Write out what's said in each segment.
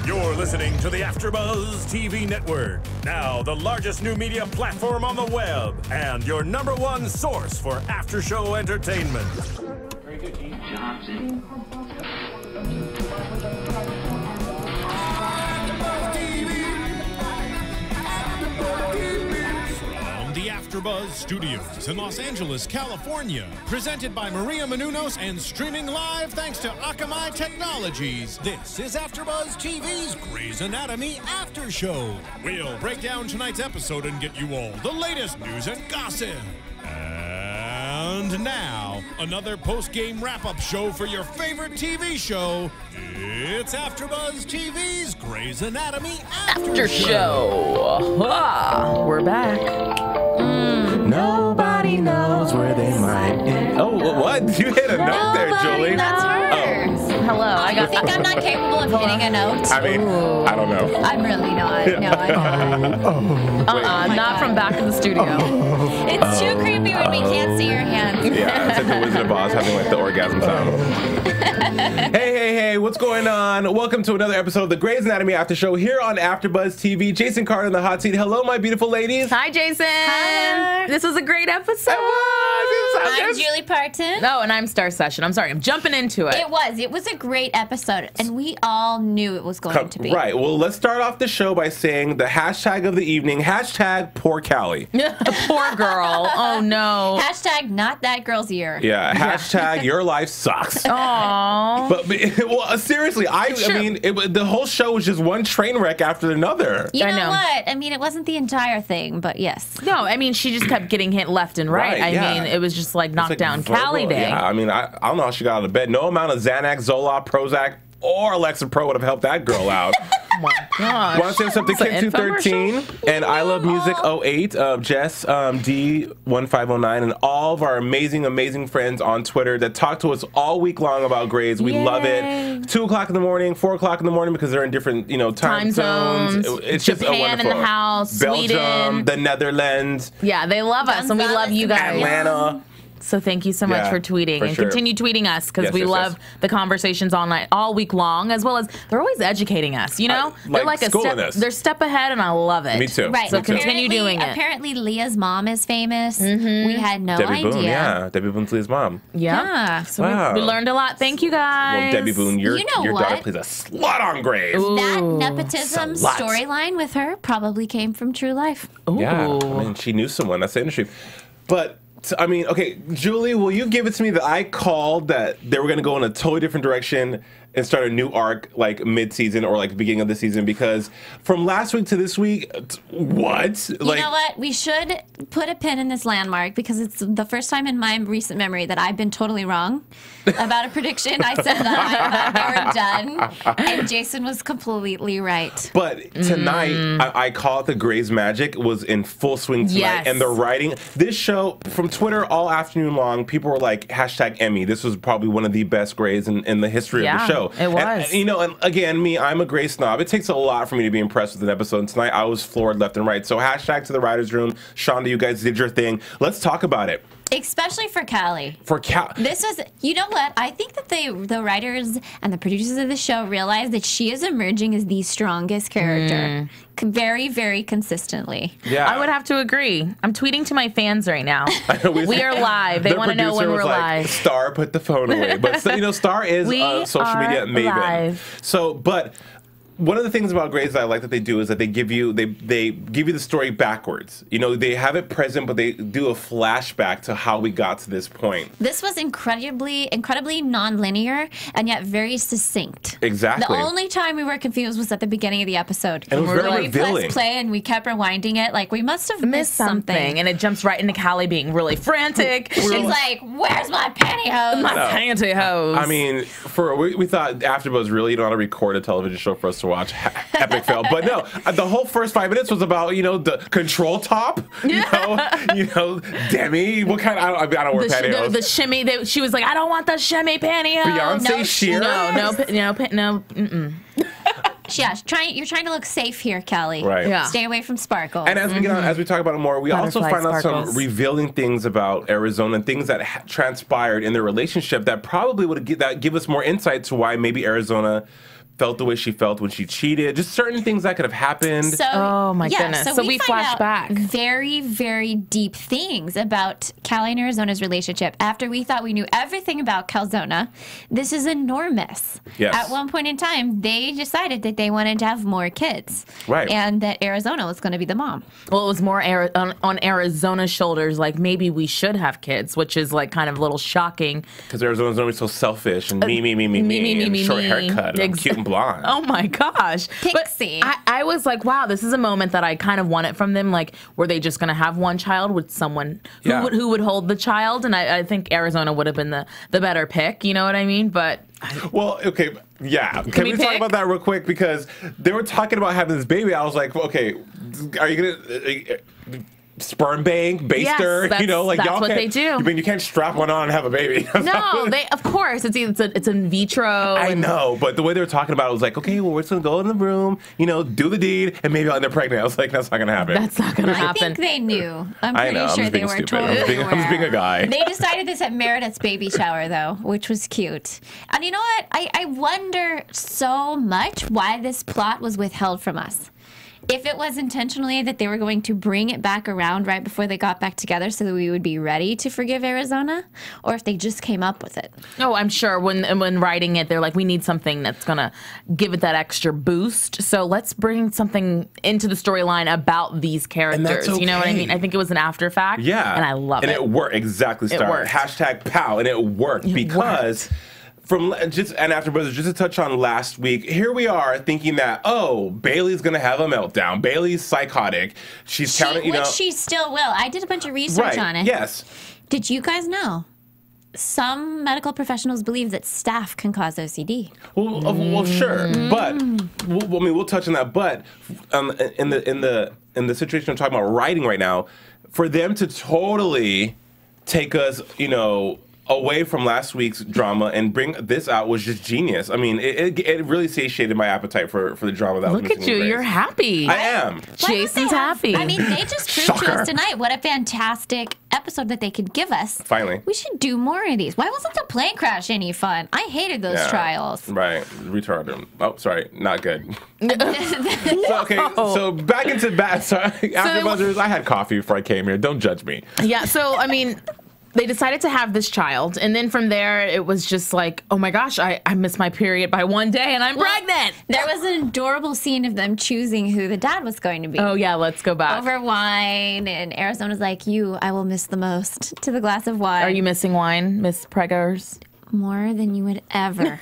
You're listening to the AfterBuzz TV network, now the largest new media platform on the web, and your #1 source for after-show entertainment. Very good, Gene. Johnson. The AfterBuzz Studios in Los Angeles, California. Presented by Maria Menounos and streaming live thanks to Akamai Technologies. This is AfterBuzz TV's Grey's Anatomy After Show. We'll break down tonight's episode and get you all the latest news and gossip. And now, another post-game wrap-up show for your favorite TV show. It's AfterBuzz TV's Grey's Anatomy After Show. Ah, we're back. Nobody knows where they might be. Oh, what? You hit a note there, Julie. That's her. Hello. I think I'm not capable of hitting a note. I mean, I don't know. I'm really not. No, I'm not. Not from back in the studio. It's too creepy when we can't see your hands. Yeah, it's like the Wizard of Oz having like the orgasm sound. Hey, what's going on? Welcome to another episode of the Grey's Anatomy After Show here on AfterBuzz TV. Jason Carter in the hot seat. Hello, my beautiful ladies. Hi, Jason. Hi. This was a great episode. I'm Julie Partin. No, and I'm Starr Session. I'm sorry. I'm jumping into it. It was a great episode, and we all knew it was going to be. Right. Well, let's start off the show by saying the hashtag of the evening, hashtag poor Callie. Poor girl. Oh, no. Hashtag not that girl's ear. Yeah, hashtag your life sucks. Aww. But well, seriously, I mean, the whole show was just one train wreck after another. You I know know. what? I mean, it wasn't the entire thing, but yes. No, I mean, she just kept getting hit left and right. Right, yeah. I mean, it was just like knocked It's like down verbal. Callie day. Yeah, I mean, I don't know how she got out of bed. No amount of Xanax, Zoloft, Prozac, or Alexa Pro would have helped that girl out. Oh my gosh. Want to say something, It's an Kid 213 infomercial? and I Love Music 08, Jess D1509, and all of our amazing friends on Twitter that talk to us all week long about grades. We love Yay. it. 2 o'clock in the morning, 4 o'clock in the morning, because they're in different time zones. It's just Japan in wonderful. the house, Belgium, Sweden. the Netherlands, Yeah, they love us, and we love you guys. Atlanta. So thank you so much Yeah, for tweeting for and sure. continue tweeting us because Yes, we yes, love yes. the conversations all week long, as well as they're always educating us. You know, they're like like a schooling step. us. They're step ahead, and I love it. Me too. Right. So Me too. continue doing it. Apparently, Leah's mom is famous. We had no Debbie idea. Boone, yeah. Debbie Boone's Leah's mom. Yeah. So Wow. we learned a lot. Thank you guys. Well, Debbie Boone, your You know daughter what? plays a slut on Grey's. That Ooh. nepotism Slut. storyline with her probably came from true life. Yeah, Ooh. I mean, she knew someone. That's the industry. But, I mean, okay, Julie, will you give it to me that I called that they were going to go in a totally different direction and start a new arc, like, mid-season or, like, beginning of the season? Because from last week to this week, what? You know what? We should put a pin in this landmark because it's the first time in my recent memory that I've been totally wrong about a prediction. I said that they were done, and Jason was completely right. But tonight, I call it the Grey's Magic was in full swing tonight. Yes. And the writing, this show, from Twitter all afternoon long, people were like, hashtag Emmy. This was probably one of the best Greys in the history of the show. It was. And again, I'm a Grey snob. It takes a lot for me to be impressed with an episode. And tonight, I was floored left and right. So hashtag to the writer's room. Shonda, you guys did your thing. Let's talk about it. Especially for Callie. This was, you know what? I think that the writers and the producers of the show realized that she is emerging as the strongest character. Very, very consistently. Yeah. I would have to agree. I'm tweeting to my fans right now. We We are live. They their want to know producer when was we're like, live. Starr, put the phone away. But Starr is We a social media are maven. live. So, but one of the things about Grey's that I like that they do is that they give you the story backwards. You know, they have it present, but they do a flashback to how we got to this point. This was incredibly non-linear and yet very succinct. Exactly. The only time we were confused was at the beginning of the episode. And it was Where very we revealing. pressed play and we kept rewinding it like we must have missed something. And it jumps right into Callie being really frantic. She's like, "Where's my pantyhose?" My pantyhose. I mean, we thought AfterBuzz really didn't want to record a television show for us to watch. Epic fail. But no, the whole first 5 minutes was about, the control top. You know, Demi. What kind of, I don't wear pantyhose. the shimmy. She was like, I don't want the shimmy pantyhose. Beyonce sheer? No. Yeah, you're trying to look safe here, Callie. Right. Yeah. Stay away from sparkles. And as we get on, as we talk about it more, we also Butterfly find out sparkles. some revealing things about Arizona and things that transpired in their relationship that probably would give us more insight to why maybe Arizona felt the way she felt when she cheated. Just certain things that could have happened. So, Oh, my goodness. So we find flash out back. very, very deep things about Callie and Arizona's relationship. After we thought we knew everything about Calzona, this is enormous. Yes. At one point in time, they decided that they wanted to have more kids. Right. And that Arizona was going to be the mom. Well, it was more on Arizona's shoulders, like maybe we should have kids, which is like kind of a little shocking. Because Arizona's always so selfish and me, and short haircut, and I'm cute and blonde. Oh my gosh. Pixie. But I was like, wow, this is a moment that I kind of wanted from them. Like, were they just going to have one child with someone who would hold the child? And I think Arizona would have been the better pick. You know what I mean? But Well, okay, yeah. Can we talk pick? about that real quick? Because they were talking about having this baby. I was like, well, okay, are you going to sperm bank, baster? Yes, you know, like that's y'all what can't, they do. I mean, you can't strap one on and have a baby. no, they of course it's in vitro. I know, but the way they were talking about it was like, okay, well, we're just going to go in the room, you know, do the deed, and maybe I'll end up pregnant. I was like, that's not going to happen. That's not going to I happen. think they knew. I'm I pretty know, I'm sure just they being were stupid. totally I'm just being a guy. They decided this at Meredith's baby shower, though, which was cute. And you know what? I wonder so much why this plot was withheld from us. If it was intentionally that they were going to bring it back around right before they got back together so that we would be ready to forgive Arizona, or if they just came up with it. Oh, I'm sure when writing it, they're like, we need something that's going to give it that extra boost. So let's bring something into the storyline about these characters. that's You know what I okay. mean? I think it was an after fact. Yeah. And I love it. And it worked. Exactly, Starr. worked. Hashtag pow. And it worked because from just and AfterBuzz, just to touch on last week, here we are thinking that, oh, Bailey's going to have a meltdown. Bailey's psychotic. She's counting, Which she still will. I did a bunch of research on it. Yes. Did you guys know? Some medical professionals believe that staph can cause OCD. Well, sure, but we'll touch on that. But in the situation I'm talking about writing right now, for them to totally take us, you know, away from last week's drama and bring this out was just genius. I mean, it really satiated my appetite for the drama that was Look at missing you. in You're Grace. happy. I am. Why don't they Jason's have- happy. I mean, they just proved to Shocker. us tonight what a fantastic episode that they could give us. Finally. We should do more of these. Why wasn't the plane crash any fun? I hated those Yeah. trials. Right. Retarded. Oh, sorry. Not good. So back into bad. Sorry. AfterBuzzers, I had coffee before I came here. Don't judge me. Yeah, so I mean, they decided to have this child, and then from there, it was just like, oh my gosh, I missed my period by one day, and I'm pregnant. There was an adorable scene of them choosing who the dad was going to be. Oh yeah, let's go back. Over wine, and Arizona's like, I will miss the most to the glass of wine. Are you missing wine, Miss Preggers? More than you would ever,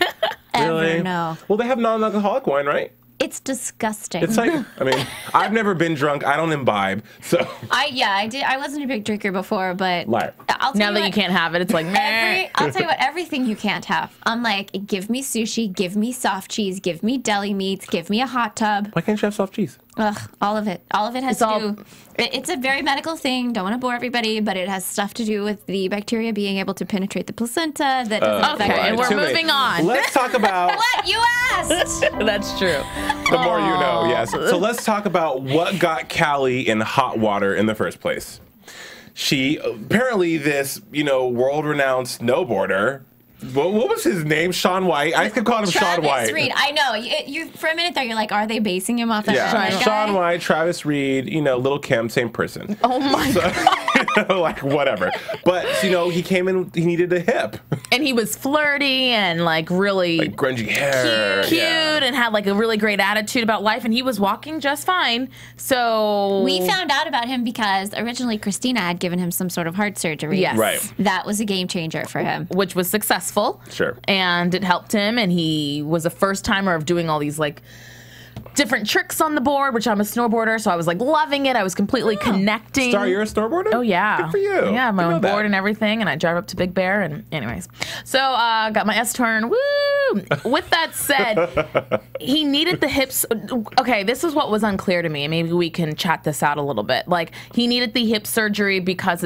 Really? know. Well, they have non-alcoholic wine, right? It's disgusting. It's like, I mean, I've never been drunk. I don't imbibe. So, I did. I wasn't a big drinker before, but Liar. I'll tell Now you that what, you can't have it, it's like, meh. I'll tell you what, everything you can't have. I'm like, give me sushi, give me soft cheese, give me deli meats, give me a hot tub. why can't you have soft cheese? Ugh, all of it. All of it has It's to all- do. It's a very medical thing. Don't want to bore everybody, but it has stuff to do with the bacteria being able to penetrate the placenta. That doesn't Okay, affect and we're Too late. moving on. Let's talk about What you asked? That's true. the more you know. Yes. So let's talk about what got Callie in hot water in the first place. She apparently this, you know, world-renowned snowboarder. What was his name? Shaun White. I could call him Shaun Travis White. Reed. I know. You for a minute there, you're like, are they basing him off that Yeah, guy? Shaun White, Travis Reed, you know, Little Kim, same person. Oh my god. Like whatever. But you know, he came in. He needed a hip, And he was flirty and like really like grungy hair, cute yeah. and had like a really great attitude about life, and he was walking just fine. So We found out about him because originally Christina had given him some sort of heart surgery. Yes. Right. That was a game changer for him. which was successful. Sure. And it helped him, and he was a first timer of doing all these like different tricks on the board, which I'm a snowboarder, so I was like loving it. I was completely connecting. Starr, you're a snowboarder? Oh yeah. Good for you. Yeah, I have my Didn't own know that. board and everything, and I drive up to Big Bear, and anyways. So got my S-turn. Woo! With that said, he needed the hips. Okay, this is what was unclear to me, and maybe we can chat this out a little bit. Like, he needed the hip surgery because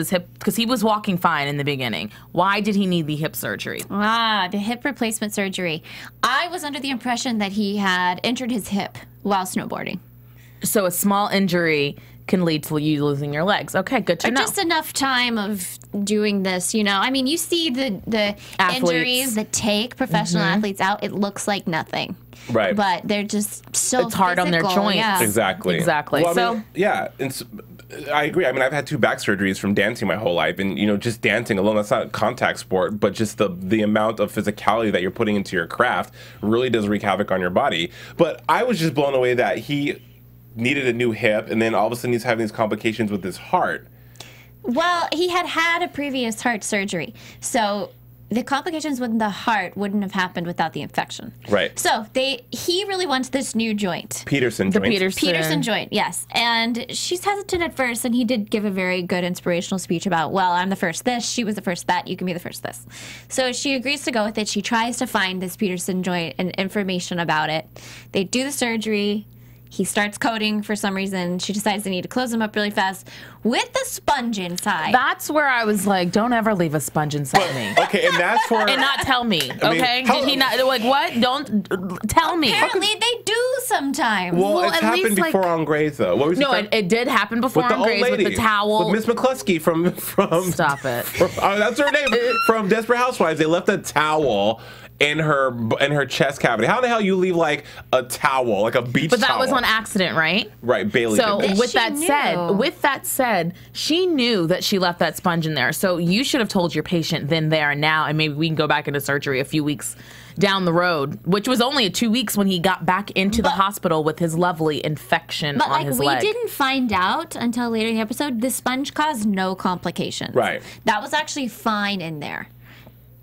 he was walking fine in the beginning. Why did he need the hip surgery? The hip replacement surgery. I was under the impression that he had injured his hip while snowboarding. So a small injury can lead to you losing your legs. Okay, good to know. Just enough time of doing this, you know. I mean, you see the injuries that take professional athletes out. It looks like nothing. Right. But they're just so It's hard on their physical, joints. yeah. Exactly. Well, I mean, yeah, I agree. I mean, I've had 2 back surgeries from dancing my whole life, and just dancing alone, that's not a contact sport, but just the amount of physicality that you're putting into your craft really does wreak havoc on your body. But I was just blown away that he needed a new hip, and then all of a sudden he's having these complications with his heart. Well, he had a previous heart surgery, so the complications with the heart wouldn't have happened without the infection. Right. So he really wants this new joint. Peterson the joint. Peterson joint, yes. And she's hesitant at first, and he did give a very good inspirational speech about, well, I'm the first this, she was the first that, you can be the first this. So she agrees to go with it. She tries to find this Peterson joint and information about it. They do the surgery. He starts coding for some reason. She decides they need to close him up really fast with the sponge inside. That's where I was like, don't ever leave a sponge inside me. Okay, and that's for... And not tell me, okay? how- Did he not, like, what? Don't tell me. Apparently, they do sometimes. Well, it's at happened least, like- before on Grays, though. What was No, your friend- it did happen before with the on old Grays lady, with the towel. with Miss McCluskey from Stop it. that's her name, from Desperate Housewives. They left a towel in her chest cavity. How the hell you leave like a towel, like a beach towel? But that was on accident, right? Right, Bailey So did that. with that said, she knew that she left that sponge in there. So you should have told your patient then, there, and now, and maybe we can go back into surgery a few weeks down the road, which was only 2 weeks when he got back into the hospital with his lovely infection on his leg. But we didn't find out until later in the episode, the sponge caused no complications. Right. That was actually fine in there.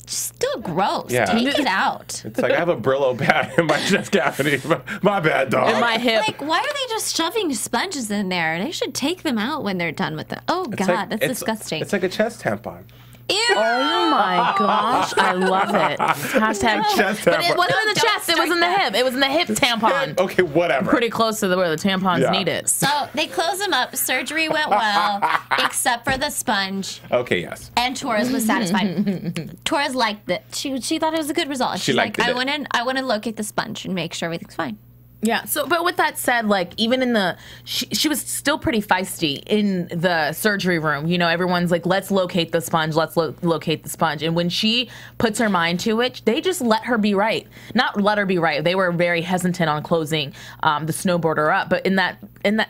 Still gross. Yeah. Take it out. It's like I have a Brillo pad in my chest cavity. My bad, dog. In my hip. Like, why are they just shoving sponges in there? They should take them out when they're done with them. Oh, It's God, like- that's disgusting. It's like a chest tampon. Ew. Oh my gosh, I love it. Hashtag Chest But it tampon. wasn't in the chest, it was in the hip. It was in the hip tampon. Okay, whatever. Pretty close to where the tampons Yeah. need it. So they close him up. Surgery went well, except for the sponge. Okay, yes. And Torres was satisfied. Torres liked it. She thought it was a good result. She's like, liked it. I want to locate the sponge and make sure everything's fine. Yeah. So, but with that said, like even in the, she was still pretty feisty in the surgery room. You know, everyone's like, let's locate the sponge. Let's locate the sponge. And when she puts her mind to it, they just let her be right. Not let her be right. They were very hesitant on closing the snowboarder up. But in that,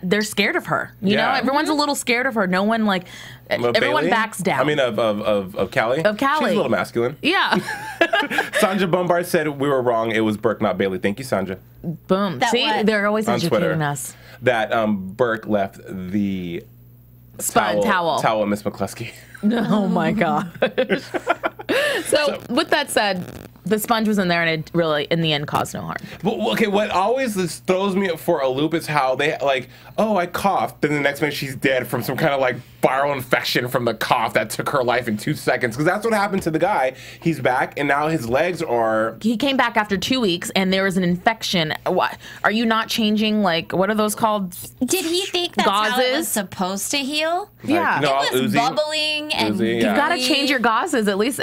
they're scared of her. You know, everyone's a little scared of her. No one like, everyone Bailey? backs down. I mean, of Callie? Of Callie. She's a little masculine. Yeah. Sanja Bombard said we were wrong. It was Burke, not Bailey. Thank you, Sanja. Boom. That See, what? they're always On educating Twitter. us. That Burke left the Towel. at Miss McCluskey. Oh my god. So with that said, the sponge was in there and it really, in the end, caused no harm. But, okay, what always just throws me for a loop is how they like, oh, I coughed. Then the next minute she's dead from some kind of like viral infection from the cough that took her life in 2 seconds. Because that's what happened to the guy. He's back and now his legs are. He came back after 2 weeks and there was an infection. What? Are you not changing, like, what are those called? Did he think that's how it was Gauzes? supposed to heal? Yeah. no, It was Uzi. bubbling and Uzi, yeah. You've got to change your gauzes at least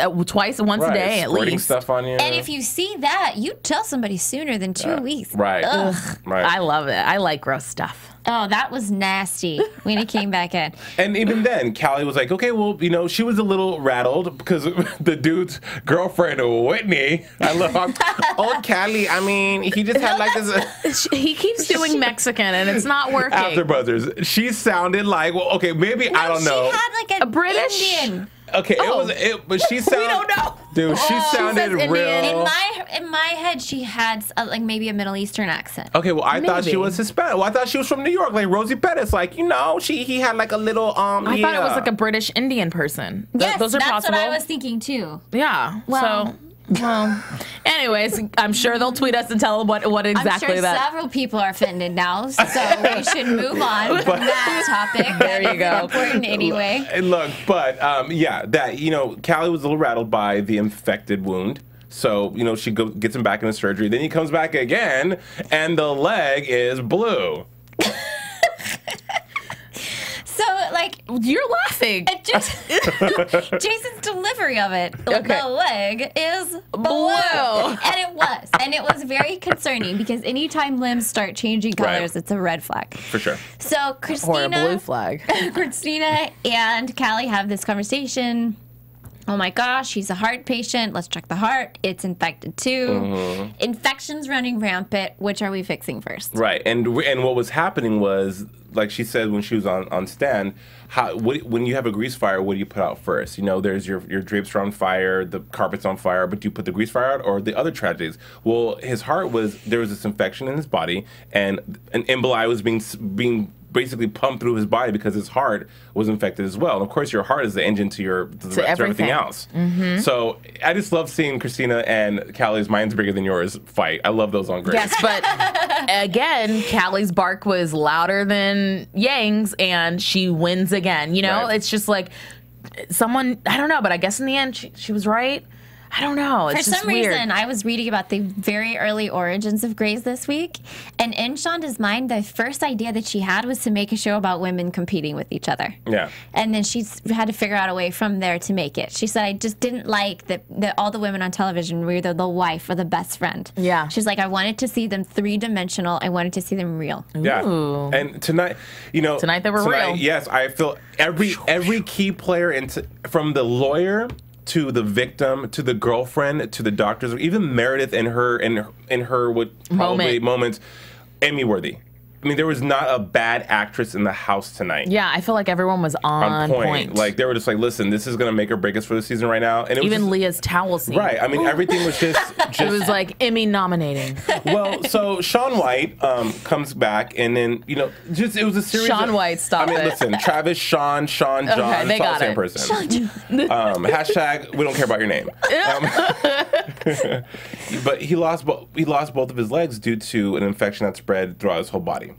once a day at squirting least. stuff on you. And if you see that, you tell somebody sooner than 2 weeks. Right. Ugh. Right. I love it. I like gross stuff. Oh, that was nasty when he came back in. And even then, Callie was like, okay, well, you know, she was a little rattled because the dude's girlfriend, Whitney, I love old Callie. I mean, he just had like this. He keeps doing Mexican and it's not working. AfterBuzzers. She sounded like, well, okay, maybe I don't know. She had like A British? Indian. Okay, but she sounded. We don't know. Dude, she sounded says real. Indian. In my head, she had like maybe a Middle Eastern accent. Okay, well, I thought she Maybe. was Hispanic. Well, I thought she was from New York, like Rosie Pettis. Like, you know, he had like a little I thought it was like a British Indian person. Yes, Those are that's possible. what I was thinking too. Yeah. Well- Well, anyways, I'm sure they'll tweet us and tell what exactly I'm sure that. several people are offended now, so we should move on from that topic. There you go. Important anyway. And look, but yeah, that, you know, Callie was a little rattled by the infected wound. So, you know, she gets him back into surgery. Then he comes back again, and the leg is blue. So, Like, You're laughing. it just Jason's delivery of it. Okay. The leg is blue. And it was very concerning because anytime limbs start changing colors, it's a red flag. For sure. So Or a Christina, blue flag. Christina and Callie have this conversation. Oh my gosh, he's a heart patient. Let's check the heart. It's infected too. Infections running rampant. Which are we fixing first? Right, and what was happening was, like she said when she was on stand, when you have a grease fire, what do you put out first? You know, there's your drapes are on fire, the carpet's on fire, but do you put the grease fire out or the other tragedies? Well, his heart there was this infection in his body, and an emboli was being basically pumped through his body because his heart was infected as well. And of course, your heart is the engine to everything else. So I just love seeing Christina and Callie's "Mine's Bigger Than Yours" fight. I love those on Grace. Yes, but again, Callie's bark was louder than Yang's, and she wins again. You know, Right. it's just like someone, I don't know, but I guess in the end, she was right. I don't know. It's For just some weird. reason, I was reading about the very early origins of Grey's this week, and in Shonda's mind, the first idea that she had was to make a show about women competing with each other. Yeah. And then she's had to figure out a way from there to make it. She said, I just didn't like that all the women on television were either the wife or the best friend. Yeah. She's like, I wanted to see them three-dimensional. I wanted to see them real. Yeah. Ooh. And tonight, you know, Tonight they were real. Yes, I feel every key player from the lawyer to the victim, to the girlfriend, to the doctors, even Meredith and her what probably moments, Emmy worthy. I mean, there was not a bad actress in the house tonight. Yeah, I feel like everyone was on point. Like they were just like, listen, this is gonna make or break us for the season right now. And it was Even just, Leah's towel scene. right. I mean, everything was just It was like Emmy nominating. well. So Shaun White comes back, and then it was a series. Shaun of, White, stop I mean, it. listen, Travis, Sean, John. Okay, they it's all got the same it. person. Hashtag we don't care about your name. But he lost both of his legs due to an infection that spread throughout his whole body.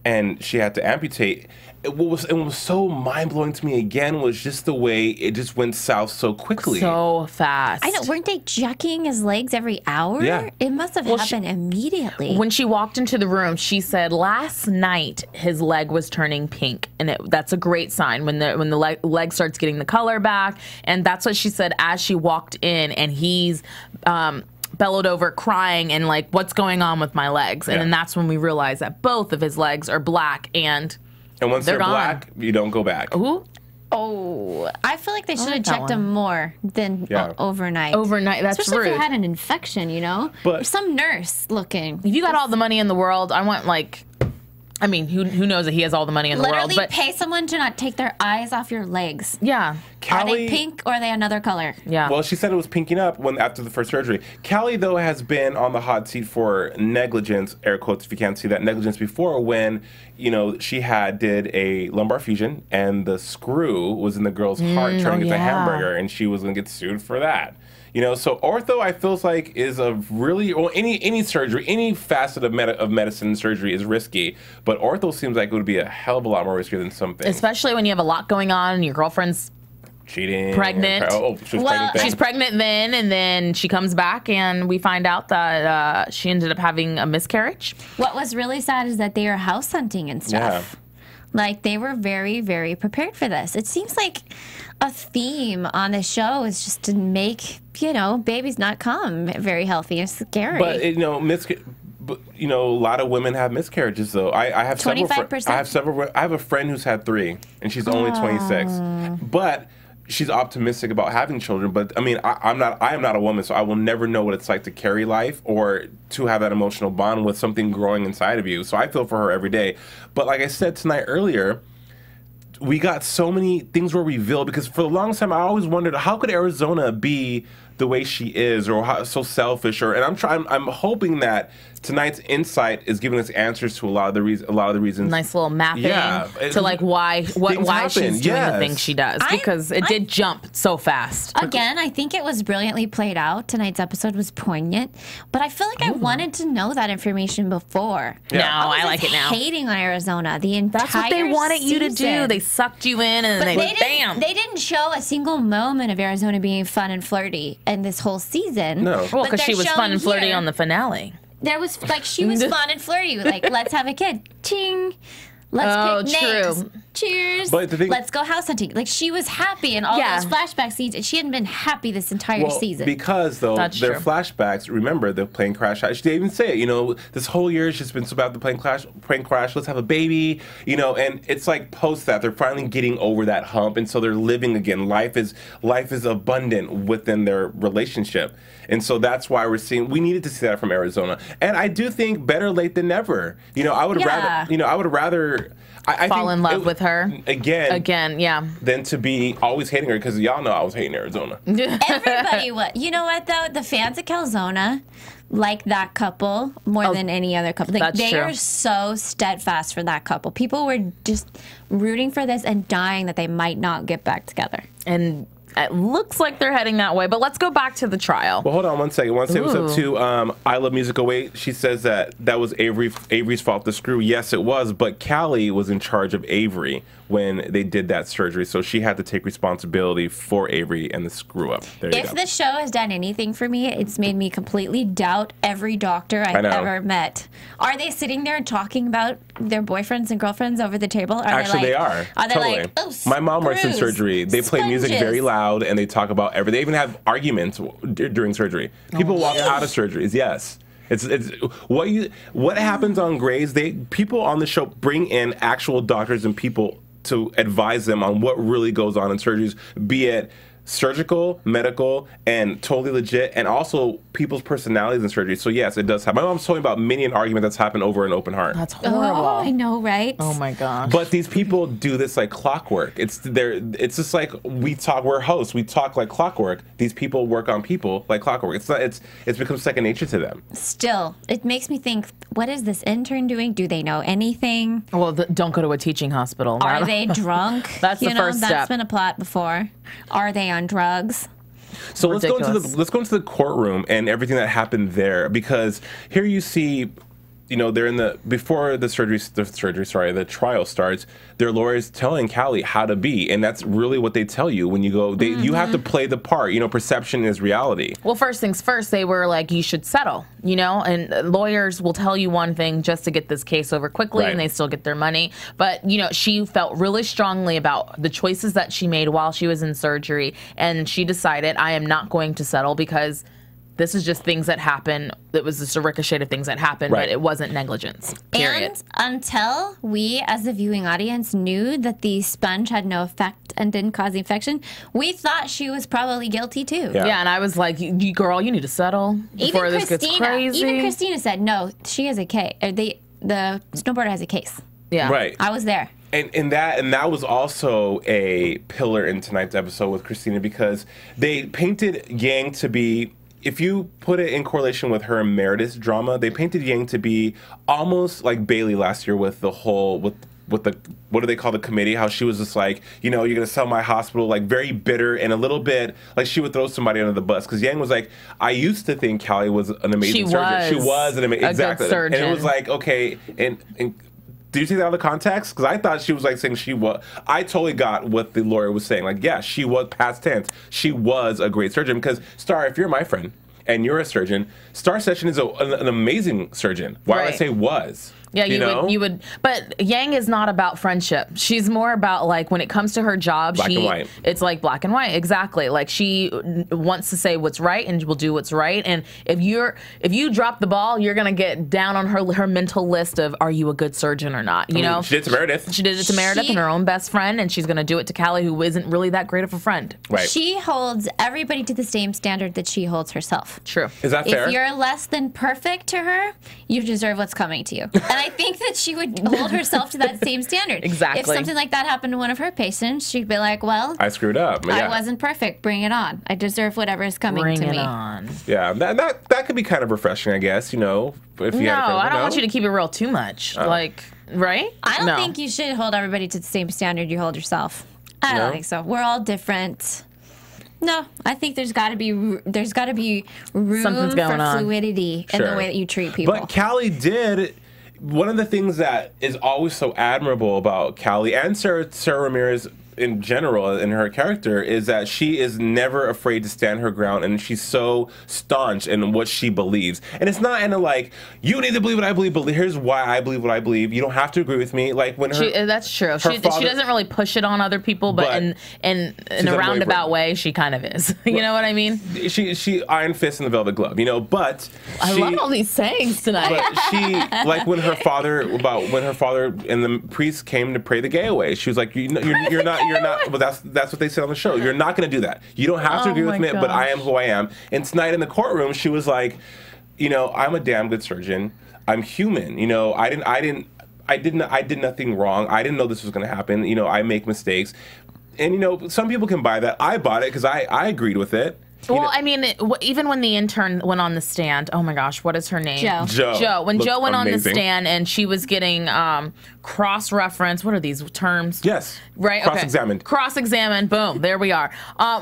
And she had to amputate. What was so mind-blowing to me again was just the way it just went south so quickly. So fast. I know, weren't they jucking his legs every hour? Yeah. It must have happened immediately. When she walked into the room, she said last night his leg was turning pink, and that's a great sign when the leg starts getting the color back. And that's what she said as she walked in, and he's bellowed over crying and like, what's going on with my legs? And then that's when we realized that both of his legs are black, and once they're gone. black, you don't go back. Ooh, Oh, I feel like they should have like that checked one. him more than overnight. overnight, that's Especially rude. if they had an infection, But- Or some nurse looking. If you got all the money in the world, I want I mean, who knows that he has all the money in the Literally world, but pay someone to not take their eyes off your legs. yeah, Are they Callie- pink or are they another color? yeah. Well, she said it was pinking up after the first surgery. Callie, though, has been on the hot seat for negligence, air quotes if you can't see that, negligence before when, she did a lumbar fusion and the screw was in the girl's heart turning into a hamburger, and she was going to get sued for that. So ortho, I feel like is a really, well, any surgery, any facet of medicine and surgery is risky, but ortho seems like it would be a hell of a lot more risky than something. Especially when you have a lot going on and your girlfriend's Cheating. Pregnant. She was Well, pregnant then. she's pregnant then, and then she comes back, and we find out that she ended up having a miscarriage. What was really sad is that they are house hunting and stuff. Like, they were very, very prepared for this. It seems like a theme on the show is just to make, babies not come very healthy. It's scary. But a lot of women have miscarriages though. I have 25%? I have a friend who's had 3, and she's only 26. But she's optimistic about having children. But I mean, I am not a woman, so I will never know what it's like to carry life or to have that emotional bond with something growing inside of you. So I feel for her every day. But like I said tonight earlier, we got so many things were revealed because for the longest time I always wondered how could Arizona be the way she is, or how so selfish, I'm hoping that tonight's insight is giving us answers to a lot of the reasons. Nice little mapping to like why she's happen. doing Yes. the things she does, because it did jump so fast. Again, I think it was brilliantly played out. Tonight's episode was poignant, but I feel like I wanted to know that information before. Yeah. No, I like it now. Hating on Arizona the entire That's what they wanted you to do. season. They sucked you in, and But they didn't, they didn't show a single moment of Arizona being fun and flirty in this whole season. No. Well, But because she they're was fun and showing flirty here- on the finale. There was, she was fun and flirty. Like, let's have a kid. Ting. Let's pick names. True. Cheers. But the thing- Let's go house hunting. Like, she was happy in all those flashback scenes, and she hadn't been happy this entire season. Because, though, their flashbacks, remember, the plane crash. She didn't even say it. You know, this whole year, it's just been so about the plane crash. Let's have a baby. You know, and it's like post that. They're finally getting over that hump, and so they're living again. Life is abundant within their relationship. And so that's why we needed to see that from Arizona. And I do think better late than never. You know, I would rather I fall in love with her again, yeah, than to be always hating her, because y'all know I was hating Arizona. Everybody was. You know what though? The fans of Calzona like that couple more than any other couple. Like, they are so steadfast for that couple. People were just rooting for this and dying that they might not get back together. And it looks like they're heading that way, but let's go back to the trial. Well, hold on one second. Want to say what's up to I Love Music 08. She says that was Avery's fault, the screw. Yes, it was, but Callie was in charge of Avery when they did that surgery, so she had to take responsibility for Avery and the screw up. There you go. If the show has done anything for me, it's made me completely doubt every doctor I've ever met. Are they sitting there and talking about their boyfriends and girlfriends over the table? Actually, they are. Are they totally. like, oh, my mom works in surgery. They play music very loud, and they talk about everything. They even have arguments during surgery. People walk out of surgeries. Yes. It's what happens on Grey's. People on the show bring in actual doctors and people to advise them on what really goes on in surgeries, be it surgical, medical, and totally legit, and also people's personalities in surgery. So yes, it does happen. My mom's told me about many an argument that's happened over an open heart. That's horrible. Oh, I know, right? Oh my gosh. But these people do this like clockwork. It's just like we're hosts. We talk like clockwork. These people work on people like clockwork. It's become second nature to them. Still, it makes me think, what is this intern doing? Do they know anything? Well, don't go to a teaching hospital. Are they drunk? That's the first step. That's been a plot before. Are they on drugs? So let's go into the courtroom and everything that happened there, because here you see, you know, they're before the trial starts, their lawyers telling Callie how to be, and that's really what they tell you when you go. You have to play the part. You know, perception is reality. Well, first things first, they were like, you should settle. You know, and lawyers will tell you one thing just to get this case over quickly, and they still get their money. But you know, she felt really strongly about the choices that she made while she was in surgery, and she decided, I am not going to settle because this is just things that happen. It was just a ricochet of things that happened, but it wasn't negligence. Period. And until we, as a viewing audience, knew that the sponge had no effect and didn't cause the infection, we thought she was probably guilty too. Yeah, and I was like, girl, you need to settle before this gets crazy. Even Christina said, no, she has a case. The snowboarder has a case. Yeah. Right. I was there. And that was also a pillar in tonight's episode with Christina, because they painted Yang to be, if you put it in correlation with her and Meredith's drama, they painted Yang to be almost like Bailey last year with the whole, with the, what do they call the committee? How she was just like, you know, you're going to sell my hospital, like very bitter and a little bit like she would throw somebody under the bus. Because Yang was like, I used to think Callie was an amazing surgeon. She was an amazing, exactly. Good surgeon. And it was like, okay, and did you take that out of context? Because I thought she was like saying she was. I totally got what the lawyer was saying. Like, yeah, she was, past tense. She was a great surgeon. Because Starr, if you're my friend and you're a surgeon, Starr Session is an amazing surgeon. Why would I say was? Yeah, you would. But Yang is not about friendship. She's more about, like, when it comes to her job, black and white. It's like black and white, exactly. Like, she wants to say what's right and will do what's right. And if you drop the ball, you're gonna get down on her mental list of, are you a good surgeon or not? You know, she did it to Meredith. She did it to Meredith and her own best friend, and she's gonna do it to Callie, who isn't really that great of a friend. Right. She holds everybody to the same standard that she holds herself. True. Is that fair? If you're less than perfect to her, you deserve what's coming to you. And I think that she would hold herself to that same standard. Exactly. If something like that happened to one of her patients, she'd be like, well, I screwed up. Yeah. I wasn't perfect. Bring it on. I deserve whatever is coming to me. Bring it on. Yeah, that could be kind of refreshing, I guess, you know. If you I don't want you to keep it real too much. Like, right? I don't think you should hold everybody to the same standard you hold yourself. I don't think so. We're all different. No, I think there's got to be room for fluidity in the way that you treat people. But Callie did. One of the things that is always so admirable about Callie and Sarah Ramirez in general in her character is that she is never afraid to stand her ground, and she's so staunch in what she believes. And it's not in a like, you need to believe what I believe, but here's why I believe what I believe. You don't have to agree with me. Like when that's true. She doesn't really push it on other people, but in a roundabout way, she kind of is. You know what I mean? She iron fist in the velvet glove. You know, but I love all these sayings tonight. But she, like when her father and the priest came to pray the gay away, she was like, you're not. But that's what they said on the show. You're not going to do that. You don't have to agree with me, but I am who I am. And tonight in the courtroom, she was like, you know, I'm a damn good surgeon. I'm human. You know, I did nothing wrong. I didn't know this was going to happen. You know, I make mistakes. And, you know, some people can buy that. I bought it because I agreed with it. Well, I mean, even when the intern went on the stand, oh my gosh, what is her name? Jo. When Jo went on the stand and she was getting cross-reference, what are these terms? Yes. Right? Cross-examined. Okay. Cross-examined, boom, there we are.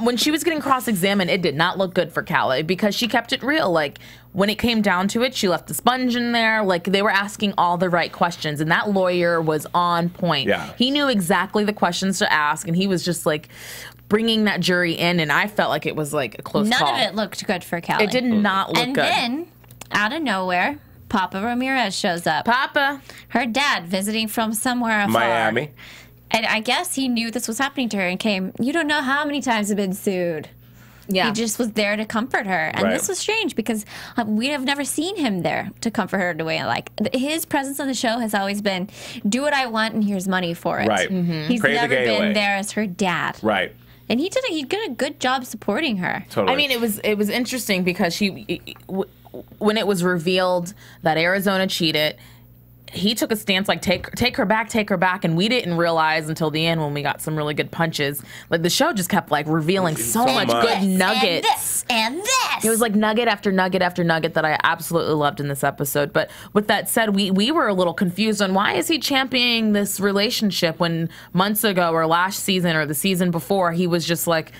When she was getting cross-examined, it did not look good for Callie because she kept it real. Like, when it came down to it, she left the sponge in there. Like, they were asking all the right questions, and that lawyer was on point. Yeah. He knew exactly the questions to ask, and he was just like bringing that jury in, and I felt like it was like a close call. None of it looked good for Callie. It did not look good. And then, out of nowhere, Papa Ramirez shows up. Papa. Her dad visiting from somewhere afar. Miami. And I guess he knew this was happening to her and came, you don't know how many times I've been sued. Yeah. He just was there to comfort her. And this was strange because we have never seen him there to comfort her in a way. Like, his presence on the show has always been, do what I want and here's money for it. Right. He's Pray never the gay been away. there as her dad. Right. And he did a good job supporting her. Totally. I mean, it was interesting because when it was revealed that Arizona cheated, he took a stance like take her back, and we didn't realize until the end when we got some really good punches. Like, the show just kept like revealing so much good nuggets. And this. It was like nugget after nugget after nugget that I absolutely loved in this episode. But with that said, we were a little confused on why is he championing this relationship when months ago or last season or the season before he was just like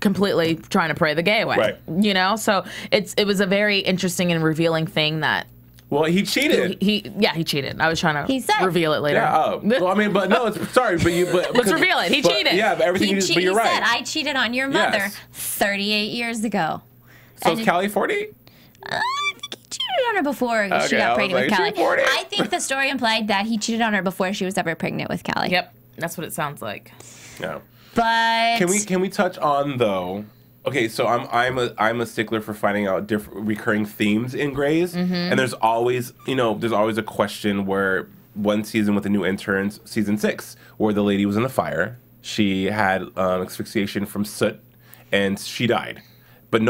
completely trying to pray the gay away. Right. You know? So it was a very interesting and revealing thing that. Well, he cheated. He cheated. I was trying to reveal it later. Yeah. Oh. Well, I mean, but no, let's reveal it. He cheated. Yeah, but everything but you're right. He said, I cheated on your mother Yes. 38 years ago. So is Callie 40? I think he cheated on her before she got pregnant with Callie. I think the story implied that he cheated on her before she was ever pregnant with Callie. Yep. That's what it sounds like. Yeah. But Can we touch on though? Okay, so I'm a stickler for finding out different recurring themes in Grey's, and there's always a question where one season with the new interns, season 6, where the lady was in the fire, she had asphyxiation from soot, and she died. But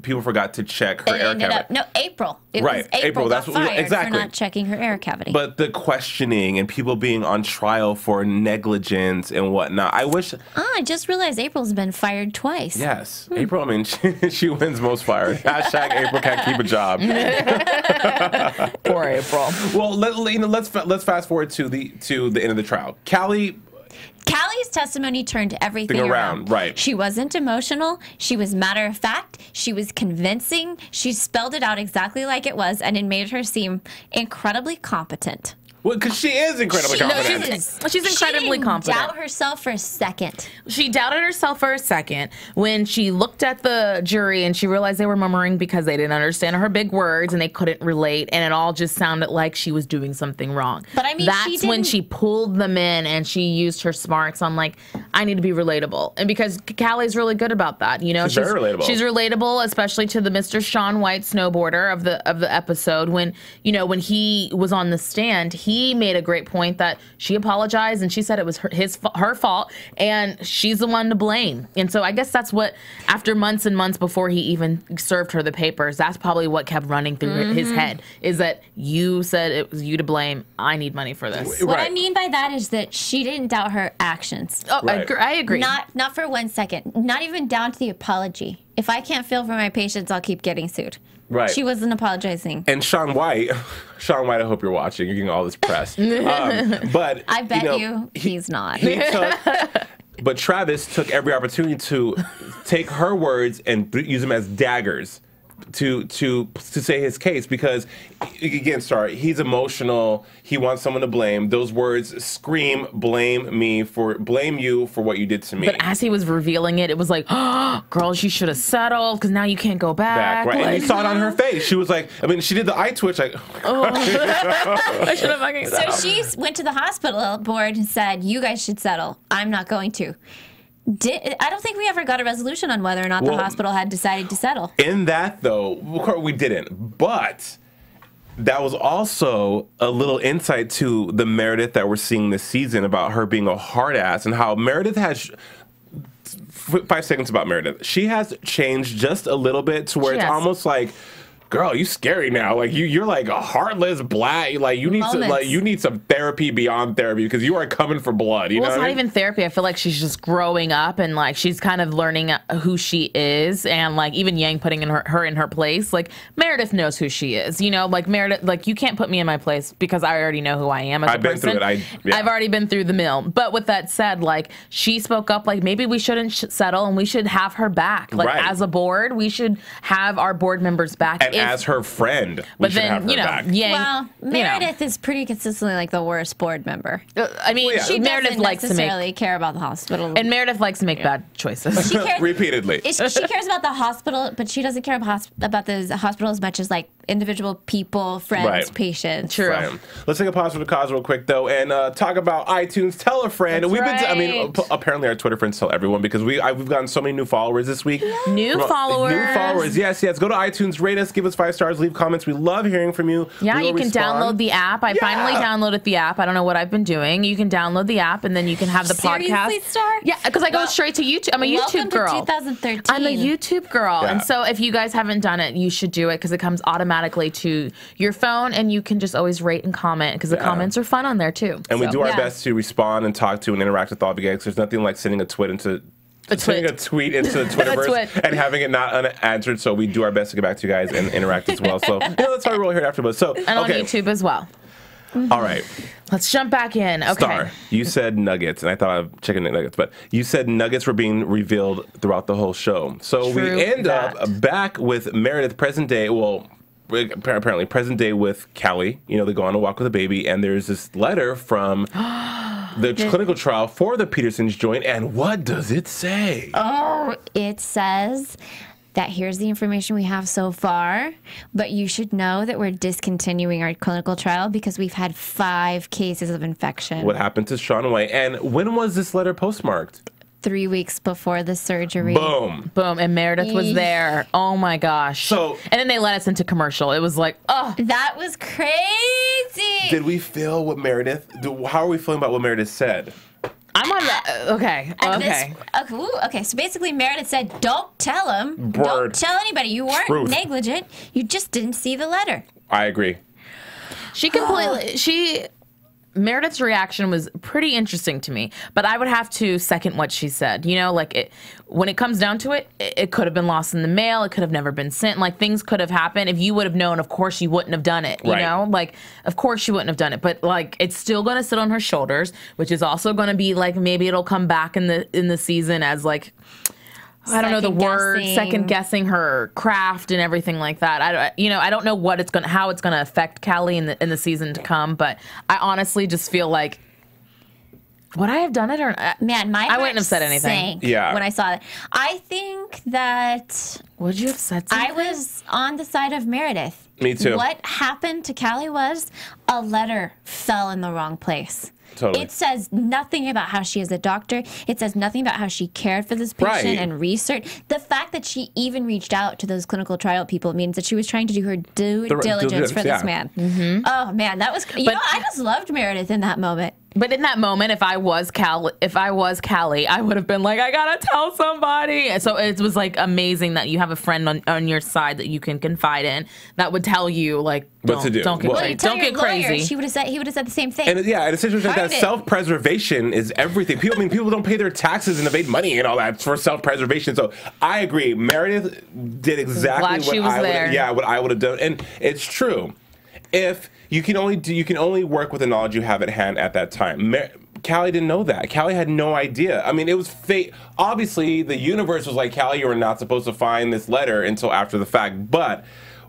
people forgot to check her air cavity. April. It Right, was April that's got what fired exactly for not checking her air cavity. But the questioning and people being on trial for negligence and whatnot, I wish. I just realized April's been fired twice. Yes, April. I mean, she wins most fired. Hashtag April can't keep a job. Poor April. Well, let's fast forward to the end of the trial. Callie's testimony turned everything around. Right. She wasn't emotional. She was matter of fact. She was convincing. She spelled it out exactly like it was, and it made her seem incredibly competent. Well, because she is incredibly competent. She's incredibly competent. She didn't doubt herself for a second. She doubted herself for a second when she looked at the jury and she realized they were murmuring because they didn't understand her big words and they couldn't relate, and it all just sounded like she was doing something wrong. But I mean, that's when she pulled them in and she used her smarts on like, I need to be relatable, and because Callie's really good about that, you know, she's very relatable. She's relatable, especially to the Mr. Shaun White snowboarder of the episode when he was on the stand. He made a great point that she apologized and she said it was her fault and she's the one to blame. And so I guess that's what, after months and months before he even served her the papers, that's probably what kept running through his head, is that you said it was you to blame. I need money for this. What I mean by that is that she didn't doubt her actions. Oh, right. I agree. Not for 1 second. Not even down to the apology. If I can't feel for my patients, I'll keep getting sued. Right. She wasn't apologizing. And Shaun White, I hope you're watching. You're getting all this press. But I bet he's not. But Travis took every opportunity to take her words and use them as daggers to say his case because, again, Starr, he's emotional. He wants someone to blame. Those words scream, blame you for what you did to me. But as he was revealing it, it was like, oh, girls, you should have settled because now you can't go back. Right? Like, And you saw it on her face. She was like, I mean, she did the eye twitch like, I should have fucking So she went to the hospital board and said, you guys should settle. I'm not going to. I don't think we ever got a resolution on whether or not the hospital had decided to settle. In that, though, of course we didn't. But that was also a little insight to the Meredith that we're seeing this season about her being a hard ass and how Meredith has... 5 seconds about Meredith. She has changed just a little bit to where it's almost like, girl, you scary now. Like you're like a heartless black. Like you need some therapy beyond therapy because you are coming for blood. You know, it's not even therapy. I feel like she's just growing up and like she's kind of learning who she is, and like even Yang putting her in her place. Like Meredith knows who she is. You know, like Meredith, like you can't put me in my place because I already know who I am as a person. I've been through it. I've already been through the mill. But with that said, like she spoke up. Like maybe we shouldn't settle and we should have her back. Like as a board, we should have our board members back. And as her friend, we should have her back. Yang, Meredith is pretty consistently like the worst board member. I mean, she Meredith doesn't likes to necessarily care about the hospital. And Meredith likes to make bad choices. She cares, repeatedly. She cares about the hospital, but she doesn't care about the hospital as much as like individual people, friends, patients. True. Right. Let's take a pause for the cause real quick though, and talk about iTunes. Tell a friend. That's Apparently our Twitter friends tell everyone because we've gotten so many new followers this week. New followers. Yes. Go to iTunes, rate us, give us 5 stars, leave comments. We love hearing from you. Yeah, you can download the app. I finally downloaded the app. I don't know what I've been doing. You can download the app and then you can have the podcast. Seriously, Starr? Yeah, because I go straight to YouTube. I'm a YouTube girl. Welcome to 2013. I'm a YouTube girl. Yeah. And so if you guys haven't done it, you should do it because it comes automatically to your phone and you can just always rate and comment because the comments are fun on there too. And we do our best to respond and talk to and interact with all of you guys. There's nothing like sending a tweet into the Twitterverse and having it not unanswered. So we do our best to get back to you guys and interact as well. So that's how we roll here at AfterBuzz. So and on YouTube as well. All right. Let's jump back in. Okay. Starr, you said nuggets, and I thought of chicken nuggets, but you said nuggets were being revealed throughout the whole show. So we end up back with Meredith present day. Well, apparently present day with Callie. You know, they go on a walk with a baby, and there's this letter from the clinical trial for the Petersons joint. And what does it say? Oh, it says that here's the information we have so far, but you should know that we're discontinuing our clinical trial because we've had 5 cases of infection. What happened to Shaun White? And when was this letter postmarked? 3 weeks before the surgery. Boom. And Meredith was there. Oh my gosh. So, and then they let us into commercial. It was like, oh. That was crazy. Did we feel what Meredith, how are we feeling about what Meredith said? I'm on the, okay. So basically Meredith said, don't tell him. Word. Don't tell anybody. You weren't negligent. You just didn't see the letter. I agree. Meredith's reaction was pretty interesting to me, but I would have to second what she said. You know, like when it comes down to it, it could have been lost in the mail. It could have never been sent. Like things could have happened. If you would have known, of course you wouldn't have done it. You know, like of course you wouldn't have done it. But like it's still going to sit on her shoulders, which is also going to be like maybe it'll come back in the season as like. I don't know the word, second guessing her craft and everything like that. I don't know how it's gonna affect Callie in the season to come. But I honestly just feel like, would I have done it or man? I wouldn't have said anything. When I saw it, I think that would you have said something? I was on the side of Meredith. Me too. What happened to Callie was a letter fell in the wrong place. Totally. It says nothing about how she is a doctor. It says nothing about how she cared for this patient and research. The fact that she even reached out to those clinical trial people means that she was trying to do her due diligence for this man. Mm-hmm. Oh man, that was. I just loved Meredith in that moment. But in that moment, if I was Callie, I would have been like, I gotta tell somebody. And so it was like amazing that you have a friend on your side that you can confide in that would tell you like, don't get crazy. He would have said the same thing. And in a situation like that, self-preservation is everything. People don't pay their taxes and evade money and all that for self-preservation. So I agree. Meredith did exactly what I would have done, and it's true. If you can only work with the knowledge you have at hand at that time. Callie didn't know that. Callie had no idea. I mean, it was fate. Obviously, the universe was like, Callie, you were not supposed to find this letter until after the fact. But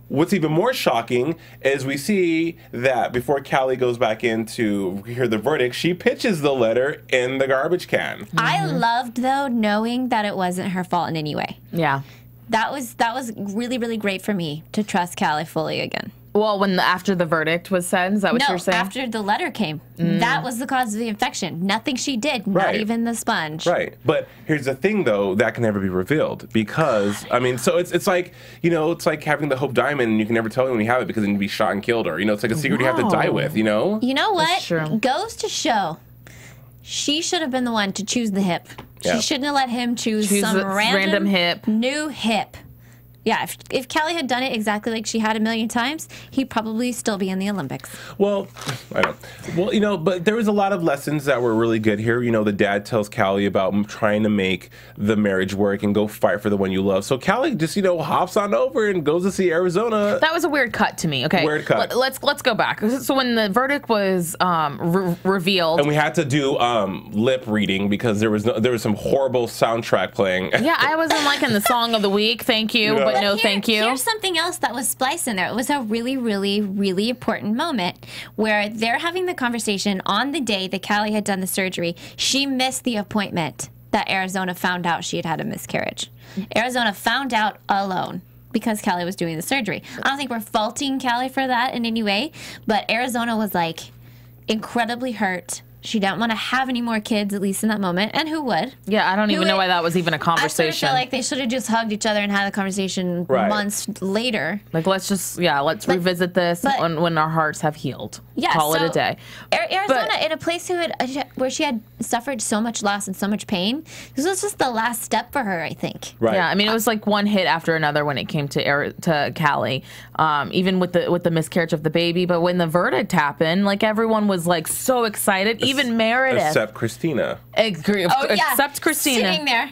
what's even more shocking is we see that before Callie goes back in to hear the verdict, she pitches the letter in the garbage can. I loved, though, knowing that it wasn't her fault in any way. Yeah. That was really, really great for me to trust Callie fully again. Well, after the verdict was said, is that what you're saying? After the letter came. That was the cause of the infection. Nothing she did, not even the sponge. Right. But here's the thing, though, that can never be revealed because, I mean, so it's like, you know, it's like having the Hope Diamond and you can never tell when you have it because then you'd be shot and killed, or, you know, it's like a secret you have to die with, you know? You know what? That's true. Goes to show she should have been the one to choose the hip. Yeah. She shouldn't have let him choose Choose some a random hip. new hip. Yeah, if Callie had done it exactly like she had a million times, he'd probably still be in the Olympics. Well, I don't. Well, you know, but there was a lot of lessons that were really good here. You know, the dad tells Callie about trying to make the marriage work and go fight for the one you love. So Callie just, you know, hops on over and goes to see Arizona. That was a weird cut to me. Okay, Weird cut. Let's go back. So when the verdict was revealed, And we had to do lip reading because there was some horrible soundtrack playing. yeah, I wasn't liking the song of the week. Thank you, Yeah. but no, thank you. Here's something else that was spliced in there. It was a really, really, really important moment where they're having the conversation on the day that Callie had done the surgery. She missed the appointment that Arizona found out she had had a miscarriage. Arizona found out alone because Callie was doing the surgery. I don't think we're faulting Callie for that in any way, but Arizona was like incredibly hurt. She didn't want to have any more kids, at least in that moment. And who would? Yeah, I don't even know why that was even a I sort of conversation. feel like they should have just hugged each other and had a conversation Right. months later. Like, let's revisit this but- when our hearts have healed. Yeah, Call it so a day. Arizona, in a place where she had suffered so much loss and so much pain, this was just the last step for her, I think. Right. Yeah, I mean, it was like one hit after another when it came to Callie, even with the miscarriage of the baby. But when the verdict happened, like everyone was like so excited, even Meredith. Except Christina. Except Christina. Sitting there.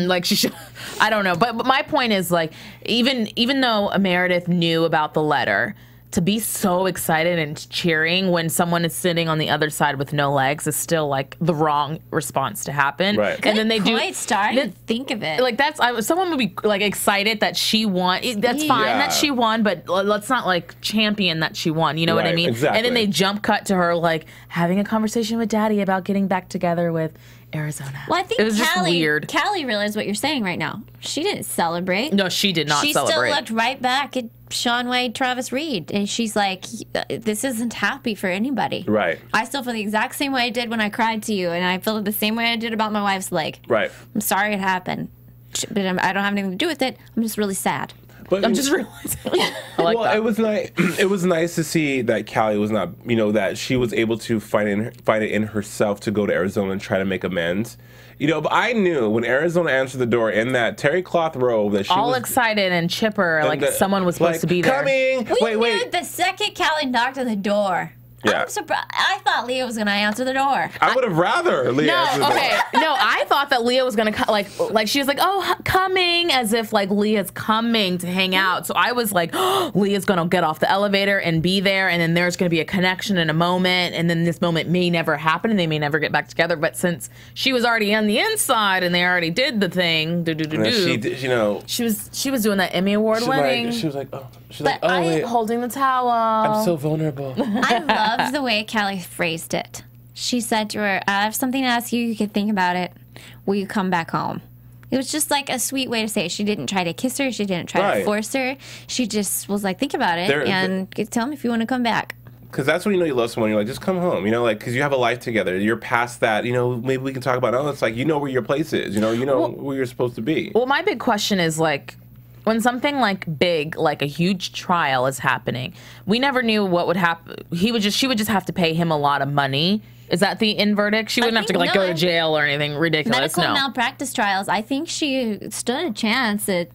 Like she should. I don't know, but my point is like even though Meredith knew about the letter, to be so excited and cheering when someone is sitting on the other side with no legs is still like the wrong response to happen. Right. And then they do. Starr. I didn't think of it. Like someone would be like excited that she won. That's fine Yeah. that she won, but let's not like champion that she won. You know what I Right, mean? exactly. And then they jump cut to her like having a conversation with Daddy about getting back together with Arizona. Well, I think it was just weird. Callie realized what you're saying right now. She didn't celebrate. No, she did not She celebrate. still looked right back at Shaun Wade, Travis Reed, and she's like, "This isn't happy for anybody." Right. I still feel the exact same way I did when I cried to you, and I feel the same way I did about my wife's leg. Right. I'm sorry it happened, but I don't have anything to do with it. I'm just really sad. But I'm just realizing. I like well, that. it was nice. It was nice to see that Callie was not, you know, that she was able to find it in herself to go to Arizona and try to make amends. You know, but I knew when Arizona answered the door in that terry cloth robe that she all was excited and chipper, like the- someone was supposed like, to be there. Coming. We Wait. knew the second Callie knocked on the door. Yeah. I'm surprised. I thought Leah was going to answer the door. I would have rather Leah. No, answered the door. okay. No, I thought that Leah was gonna like she was like, oh, coming, as if like Leah's coming to hang out. So I was like, oh, Leah's gonna get off the elevator and be there, and then there's gonna be a connection in a moment, and then this moment may never happen, and they may never get back together. But since she was already on the inside and they already did the thing, And then she did, you know, she was doing that Emmy Award winning, she was like, oh, But holding the towel. I'm so vulnerable. I loved the way Callie phrased it. She said to her, I have something to ask you. You can think about it. Will you come back home? It was just like a sweet way to say it. She didn't try to kiss her. She didn't try to Right. force her. She just was like, think about it and tell me if you want to come back. Because that's when you know you love someone. You're like, just come home. You know, like, because you have a life together. You're past that. You know, maybe we can talk about, oh, it's like, you know where your place is. You know where you're supposed to be. Well, my big question is like, when something like big, like a huge trial is happening, we never knew what would happen. She would just have to pay him a lot of money. Is that the end verdict? She wouldn't have to think go to no. jail or anything ridiculous. Medical No. malpractice trials, I think she stood a chance at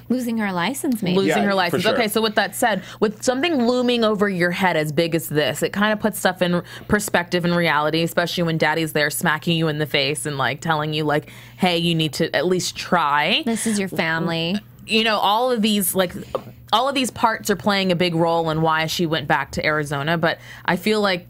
losing her license, maybe. Losing Yeah, her for license. sure. Okay, so with that said, with something looming over your head as big as this, it kind of puts stuff in perspective and reality, especially when daddy's there smacking you in the face and like telling you like, hey, you need to at least try. This is your family. You know, all of these parts are playing a big role in why she went back to Arizona, but I feel like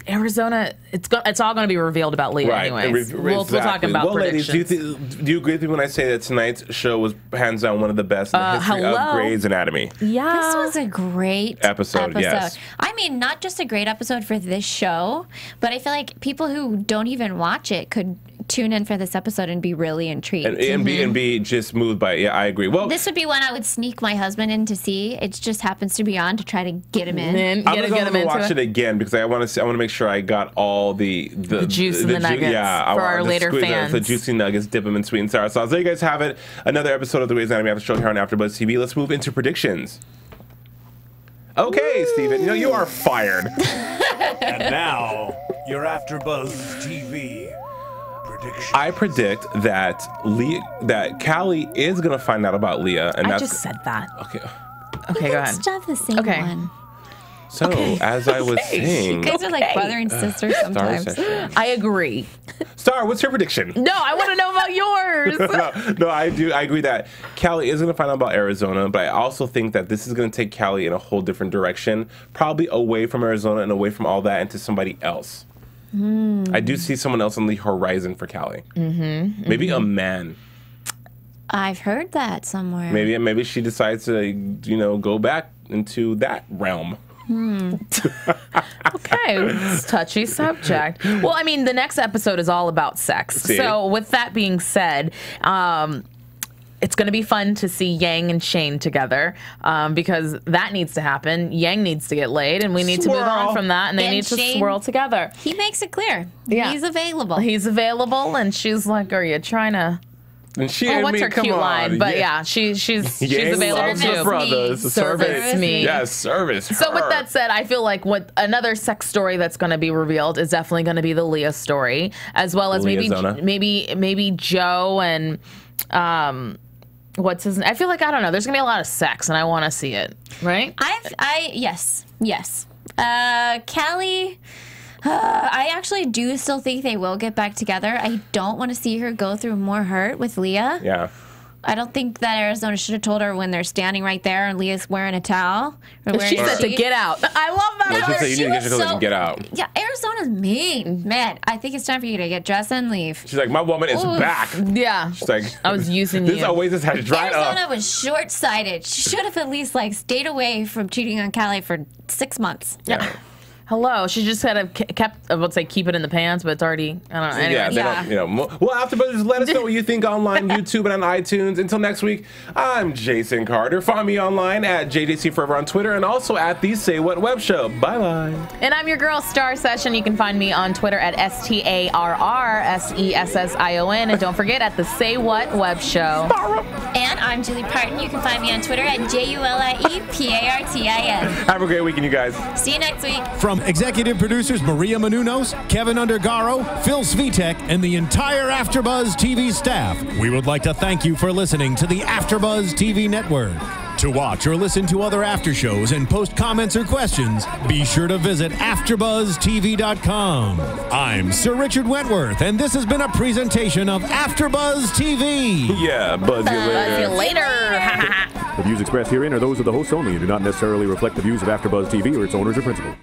Arizona, it's all going to be revealed about Leah anyways. We'll talk about predictions. Ladies, do you agree with me when I say that tonight's show was hands down one of the best in the history of Grey's Anatomy? Yeah. This was a great episode. Yes. I mean, not just a great episode for this show, but I feel like people who don't even watch it could tune in for this episode and be really intrigued. And be just moved by it. Yeah, I agree. Well, this would be one I would sneak my husband in to see. It just happens to be on to try to get him in. I'm going to watch it again because I want to make sure I got all the juice and the nuggets for our later fans. The juicy nuggets, dip them in sweet and sour sauce. There you guys have it. Another episode of the Grey's Anatomy After Show here on AfterBuzz TV. Let's move into predictions. Okay, Steven, you are fired. And now, your AfterBuzz TV prediction. I predict that Callie is going to find out about Leah. And I just said that. Okay. Okay, go ahead. Still have the same one. So, as I was saying... You guys are like brother and sister sometimes. I agree. Starr, what's your prediction? No, I want to know about yours. No, I agree that Callie is going to find out about Arizona, but I also think that this is going to take Callie in a whole different direction, probably away from Arizona and away from all that into somebody else. I do see someone else on the horizon for Callie. Maybe a man. I've heard that somewhere. Maybe she decides to, go back into that realm. Okay, it's a touchy subject. Well, I mean, the next episode is all about sex. See? So with that being said, it's going to be fun to see Yang and Shane together because that needs to happen. Yang needs to get laid, and we need to move on from that, and they need to swirl together. He makes it clear. Yeah. He's available. He's available, and she's like, are you trying to... And she what's her cute line? But yeah, she's available too. Brothers, service me. Yes, service her. So with that said, I feel like what another sex story that's going to be revealed is definitely going to be the Leah story, as well as maybe Joe and what's his name? I feel like, I don't know. There's going to be a lot of sex, and I want to see it. Right? Yes. Callie. I actually do still think they will get back together. I don't want to see her go through more hurt with Leah. Yeah. I don't think that Arizona should have told her when they're standing right there and Leah's wearing a towel. She said to get out. I love that. No, she said you need to get your clothes and get out. Yeah, Arizona's mean. Man, I think it's time for you to get dressed and leave. She's like, my woman is back. Yeah. She's like, I was using this Oasis has dried up. Arizona was short-sighted. She should have at least stayed away from cheating on Callie for 6 months. Yeah. Hello, she just had kept, I would say keep it in the pants, but it's already, I don't know. Anyway. Yeah, they don't, Well, AfterBuzz, let us know what you think online, YouTube, and on iTunes. Until next week, I'm Jason Carter. Find me online at JJC Forever on Twitter and also at the Say What Web Show. Bye-bye. And I'm your girl, Starr Session. You can find me on Twitter at StarrSession. And don't forget, at the Say What Web Show. And I'm Julie Partin. You can find me on Twitter at JuliePartin. Have a great weekend, you guys. See you next week. From executive producers Maria Menounos, Kevin Undergaro, Phil Svitek, and the entire AfterBuzz TV staff, we would like to thank you for listening to the AfterBuzz TV network. To watch or listen to other after shows and post comments or questions, be sure to visit AfterBuzzTV.com. I'm Sir Richard Wentworth, and this has been a presentation of AfterBuzz TV. Yeah, buzz you later. The views expressed herein are those of the hosts only and do not necessarily reflect the views of AfterBuzz TV or its owners or principals.